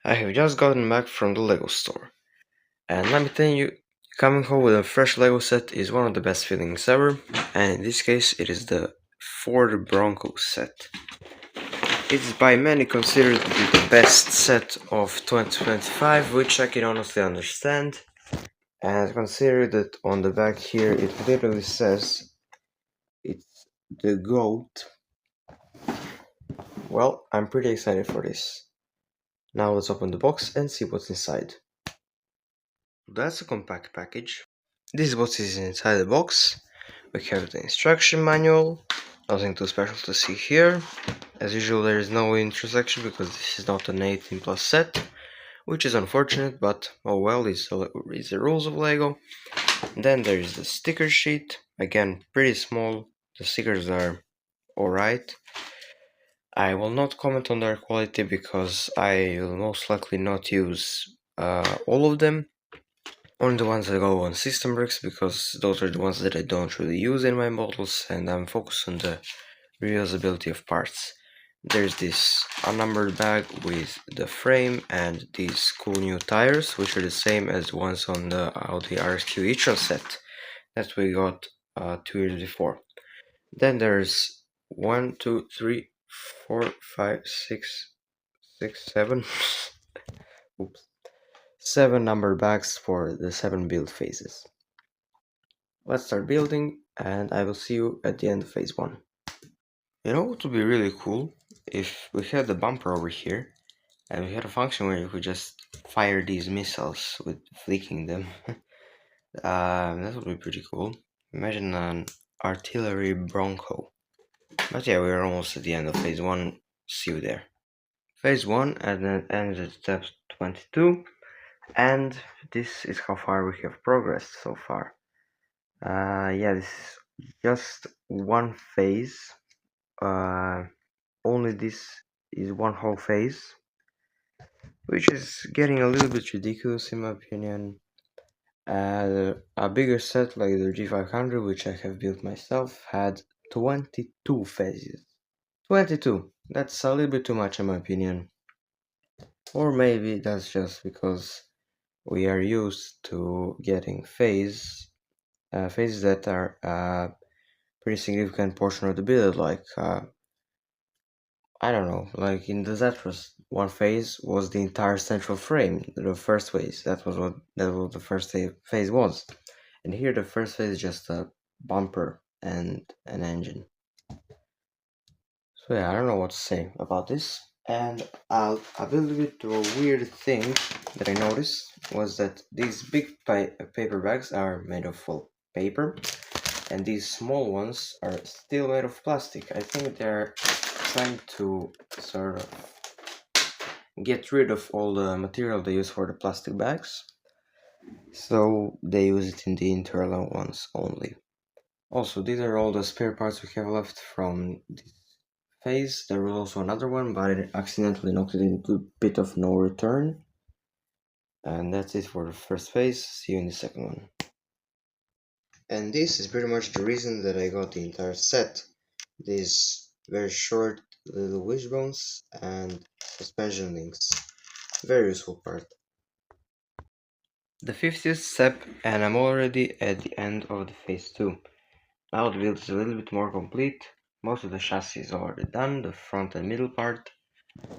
I have just gotten back from the Lego store, and let me tell you, coming home with a fresh Lego set is one of the best feelings ever, and in this case it is the Ford Bronco set. It's by many considered to be the best set of 2025, which I can honestly understand, and consider that on the back here it literally says it's the GOAT. Well, I'm pretty excited for this. Now let's open the box and see what's inside. That's a compact package. This is what is inside the box. We have the instruction manual, nothing too special to see here. As usual, there is no intro section because this is not an 18 plus set, which is unfortunate, but oh well, it's the rules of LEGO. Then there is the sticker sheet, again pretty small, the stickers are alright. I will not comment on their quality because I will most likely not use all of them. Only the ones that go on system bricks, because those are the ones that I don't really use in my models, and I'm focused on the reusability of parts. There's this unnumbered bag with the frame and these cool new tires, which are the same as ones on the Audi RSQ e-tron set that we got 2 years before. Then there's 1, 2, 3, 4, 5, 6, 7. Oops. 7 number bags for the 7 build phases. Let's start building, and I will see you at the end of phase 1. You know what would be really cool? If we had the bumper over here, and we had a function where you could just fire these missiles with flicking them. That would be pretty cool. Imagine an artillery bronco. But yeah, we're almost at the end of phase 1. See you there. Phase 1 and then ends at step 22, and this is how far we have progressed so far. Yeah, this is just one phase. Only this is one whole phase, which is getting a little bit ridiculous in my opinion. A bigger set like the G500, which I have built myself, had 22 phases. 22! That's a little bit too much in my opinion. Or maybe that's just because we are used to getting phases that are a pretty significant portion of the build, like I don't know, like in the Zetros, one phase was the entire central frame, the first phase. That was what the first phase was. And here the first phase is just a bumper and an engine. So yeah, I don't know what to say about this. And a little bit to a weird thing that I noticed was that these big paper bags are made of full paper, and these small ones are still made of plastic. I think they're trying to sort of get rid of all the material they use for the plastic bags, so they use it in the internal ones only. Also, these are all the spare parts we have left from this phase. There was also another one, but I accidentally knocked it into a bit of no return. And that's it for the first phase. See you in the second one. And this is pretty much the reason that I got the entire set. These very short little wishbones and suspension links. Very useful part. The 50th step, and I'm already at the end of the phase 2. Now the build is a little bit more complete. Most of the chassis is already done, the front and middle part.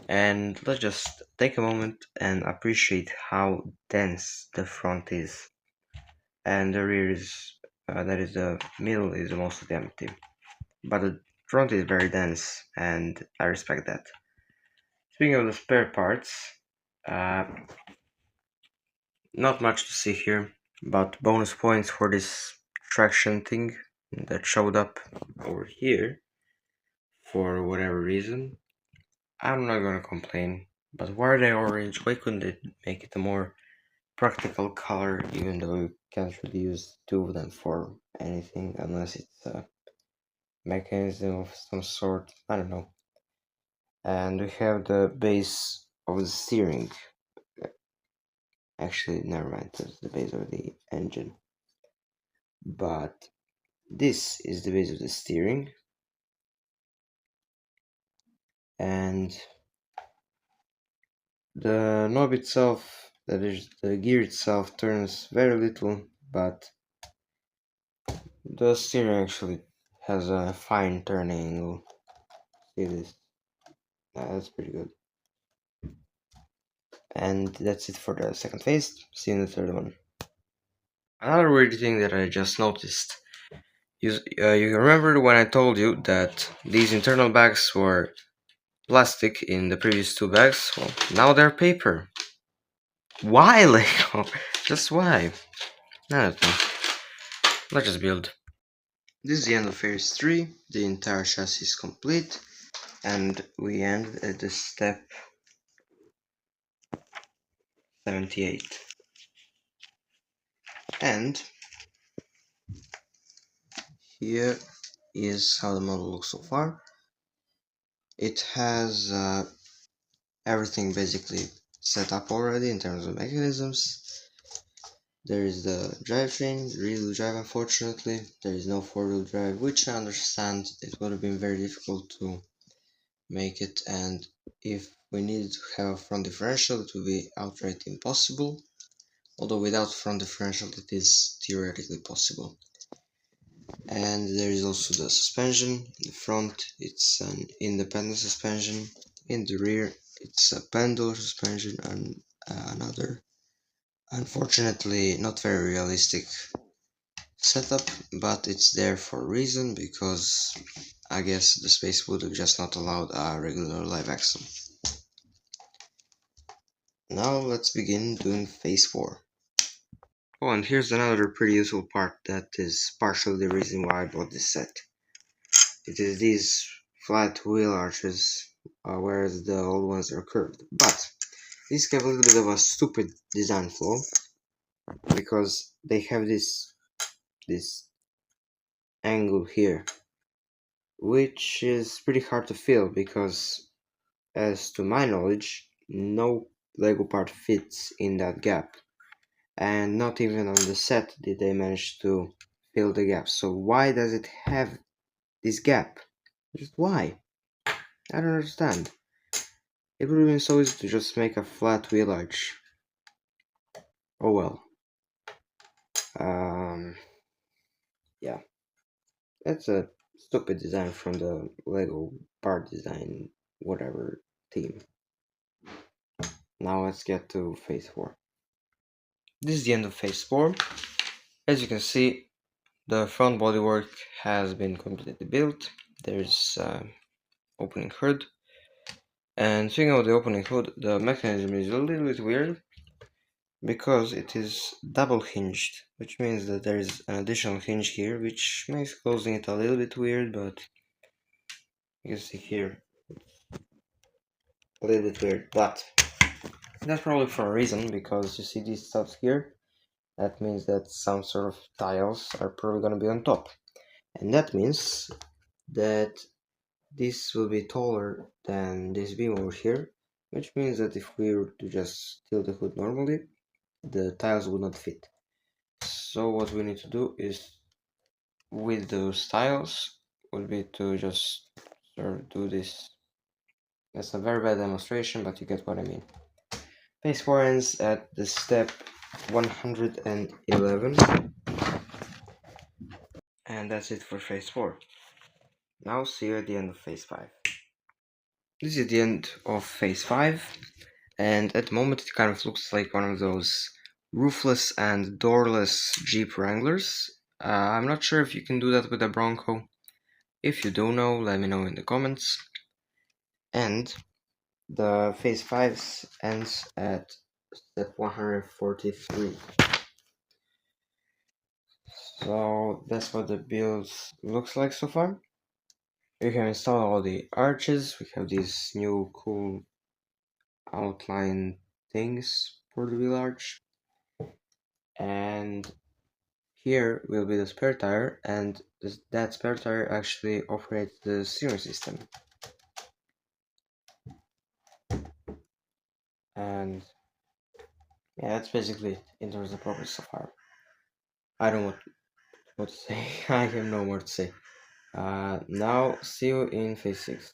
And let's just take a moment and appreciate how dense the front is. And the rear is, that is the middle is mostly empty. But the front is very dense, and I respect that. Speaking of the spare parts, not much to see here, but bonus points for this traction thing that showed up over here for whatever reason. I'm not gonna complain, but why are they orange? Why couldn't they make it a more practical color, even though you can't really use two of them for anything unless it's a mechanism of some sort? I don't know. And we have the base of the steering. Actually, never mind, that's the base of the engine. But this is the base of the steering, and The knob itself, that is the gear itself, turns very little, but the steering actually has a fine turning angle. See this? That's pretty good. And that's it for the second phase. See you in the third one. Another weird thing that I just noticed. You remember when I told you that these internal bags were plastic in the previous two bags? Well, now they're paper. Why, Lego? Just why? I don't know. Let's just build. This is the end of phase 3. The entire chassis is complete. And we end at the step 78. And here is how the model looks so far. It has everything basically set up already in terms of mechanisms. There is the drivetrain, rear-wheel drive unfortunately. There is no four-wheel drive, which I understand it would have been very difficult to make it, and if we needed to have a front differential it would be outright impossible, although without front differential it is theoretically possible. And there is also the suspension. In the front it's an independent suspension, in the rear it's a pendular suspension and another unfortunately not very realistic setup, but it's there for a reason, because I guess the space would have just not allowed a regular live axle. Now let's begin doing phase 4. Oh, and here's another pretty useful part that is partially the reason why I bought this set. It is these flat wheel arches, whereas the old ones are curved. But these have a little bit of a stupid design flaw, because they have this angle here, which is pretty hard to fill, because as to my knowledge, no Lego part fits in that gap, and not even on the set did they manage to fill the gap. So why does it have this gap? Just why? I don't understand. It would have been so easy to just make a flat wheel arch. Oh well. Yeah. That's a stupid design from the Lego part design whatever team. Now let's get to phase 4. This is the end of phase 4. As you can see, the front bodywork has been completely built. There's opening hood. And speaking of the opening hood, the mechanism is a little bit weird, because it is double hinged, which means that there is an additional hinge here, which makes closing it a little bit weird, but you can see here, a little bit weird, but that's probably for a reason, because you see these studs here, that means that some sort of tiles are probably going to be on top, and that means that this will be taller than this beam over here, which means that if we were to just tilt the hood normally, the tiles would not fit. So what we need to do is, with those tiles, would be to just sort of do this. That's a very bad demonstration, but you get what I mean. Phase 4 ends at the step 111, and that's it for phase 4. Now see you at the end of phase 5. This is the end of phase 5, and at the moment it kind of looks like one of those roofless and doorless Jeep Wranglers. I'm not sure if you can do that with a Bronco. If you do know, let me know in the comments. And the phase 5 ends at step 143. So that's what the build looks like so far. We have installed all the arches. We have these new cool outline things for the wheel arch. And here will be the spare tire, and that spare tire actually operates the steering system. And yeah, that's basically it in terms of progress so far. I don't know what to say. I have no more to say. Now see you in phase 6.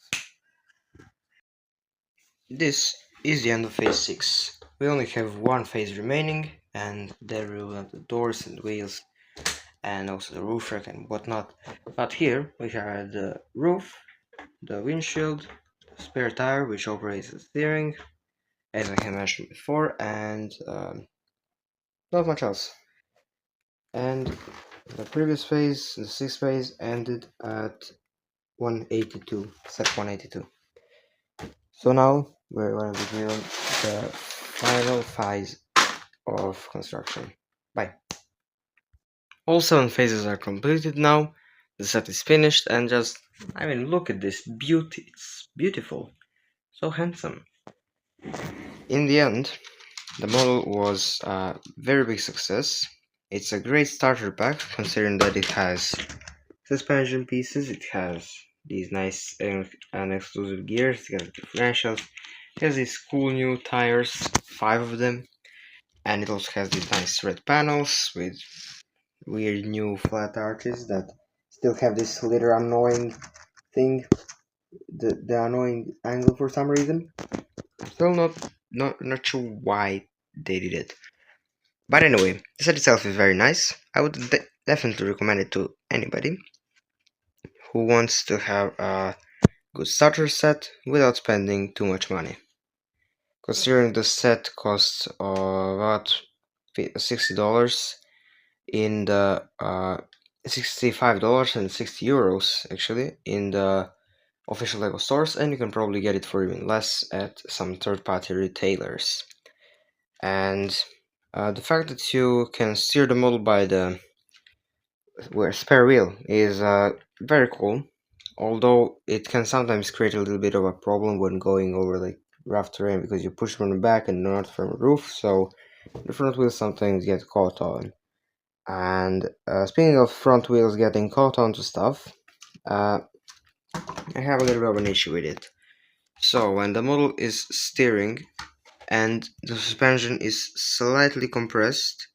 This is the end of phase 6. We only have one phase remaining, and there we will have the doors and wheels and also the roof rack and whatnot. But here we have the roof, the windshield, the spare tire which operates the steering, as I have mentioned before, and not much else. And the previous phase, the 6th phase, ended at 182, set 182. So now we're going to be doing the final phase of construction. Bye. All 7 phases are completed now. The set is finished, and just, I mean, look at this beauty. It's beautiful. So handsome. In the end, the model was a very big success. It's a great starter pack considering that it has suspension pieces, it has these nice and exclusive gears, it has differentials, it has these cool new tires, 5 of them, and it also has these nice red panels with weird new flat arches that still have this little annoying thing, the annoying angle for some reason. Still not sure why they did it. But anyway, the set itself is very nice. I would definitely recommend it to anybody who wants to have a good starter set without spending too much money. Considering the set costs about $60 in the $65 and €60 actually in the official LEGO stores, and you can probably get it for even less at some third-party retailers. And the fact that you can steer the model by the spare wheel is very cool, although it can sometimes create a little bit of a problem when going over like rough terrain because you push from the back and not from the roof, so the front wheels sometimes get caught on. And speaking of front wheels getting caught onto stuff, I have a little bit of an issue with it. So when the model is steering and the suspension is slightly compressed,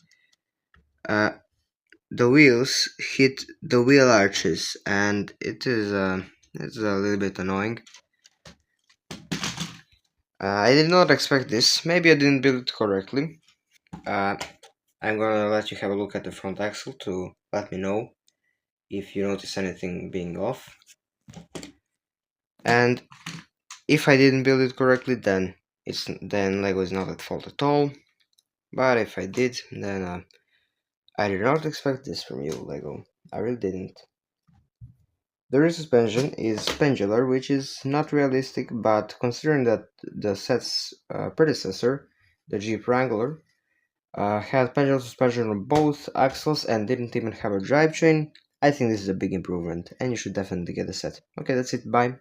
the wheels hit the wheel arches, and it's a little bit annoying. I did not expect this. Maybe I didn't build it correctly. I'm gonna let you have a look at the front axle to let me know if you notice anything being off. And if I didn't build it correctly, then Lego is not at fault at all. But if I did, then I did not expect this from you, Lego. I really didn't. The rear suspension is pendular, which is not realistic, but considering that the set's predecessor, the Jeep Wrangler, had pendular suspension on both axles and didn't even have a drivetrain, I think this is a big improvement, and you should definitely get the set. Okay, that's it, bye.